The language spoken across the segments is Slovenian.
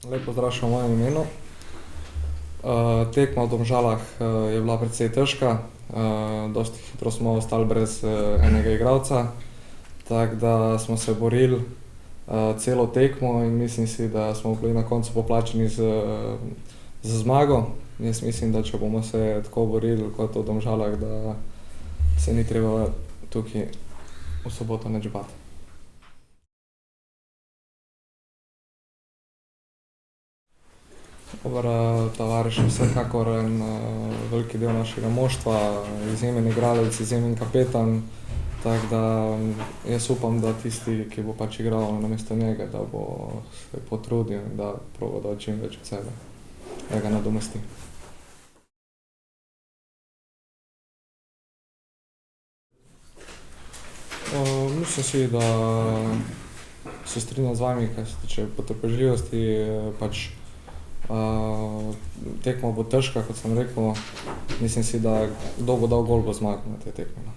Lep pozdrav še v mojem imenu. Tekma v Domžalah je bila precej težka, dosti hitro smo ostali brez enega igralca, tako da smo se borili celo tekmo in mislim si, da smo bili na koncu poplačani z zmago. Jaz mislim, da če bomo se tako borili kot v Domžalah, da se ni treba tukaj v soboto nič bati. Tavares je vsekakor en velik del našega moštva, izjemen igralec, izjemen kapetan, tako da jaz upam, da tisti, ki bo pač igral namesto njega, da bo se potrudil in da proba dati čim več od sebe, da ga nadomesti. Mislim si, da se strinjam z vami, kar se tiče potrpežljivosti, pač tekma bo težka, kot sem rekel, mislim si, da kdo bo dal gol, bo zmagal na tej tekmi, no.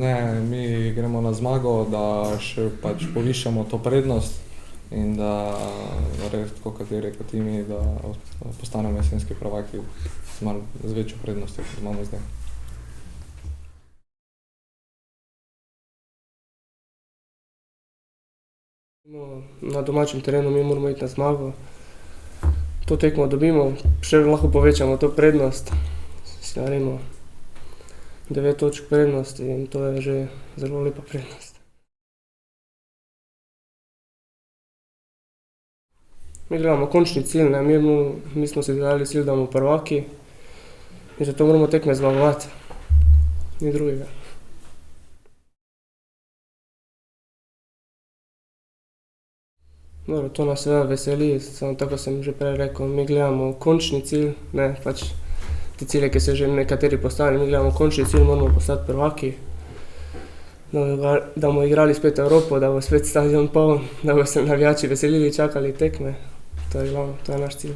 Ne, mi gremo na zmago, da še pač povišamo to prednost in da res, tako kot je rekel Timi, da postanemo jesenski prvaki z večjo prednostjo, kot imamo zdaj. Na domačem terenu mi moramo iti na zmago. To tekmo dobimo, še lahko povečamo to prednost, si naredimo 9 točk prednosti in to je že zelo lepa prednost. Mi gledamo končni cilj, ne, mi smo si dali cilj, da bomo prvaki in zato moramo tekme zmagovati, ni drugega. Dobro, to nas seveda veseli, samo tako sem že prej rekel, mi gledamo končni cilj, ne, pač te cilje, ki so že nekateri postavili, mi gledamo končni cilj, moramo postati prvaki, da bomo igrali spet Evropo, da bo spet stadion poln, da bodo se navijači veselili, čakali tekme, to je glavno, to je naš cilj.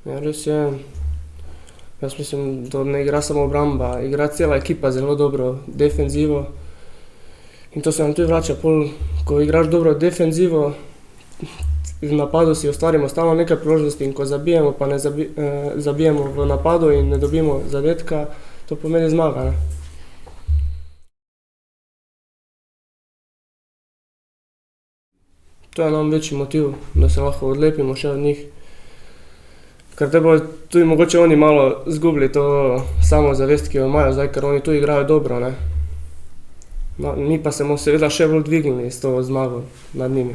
Ja, res je. Jaz mislim, da ne igra samo obramba, igra cela ekipa zelo dobro defenzivo in to se nam tudi vrača pol, ko igraš dobro defenzivo, v napadu si ustvarimo stalno nekaj priložnosti in ko zabijemo, pa ne zabijemo v napadu in ne dobimo zadetka, to pomeni zmaga, ne. To je nam večji motiv, da se lahko odlepimo še od njih. Ker te bojo tudi mogoče oni malo izgubili to samozavest, ki jo imajo zdaj, ker oni tu igrajo dobro, ne. No, mi pa se bomo seveda še bolj dvignili s to zmago nad njimi.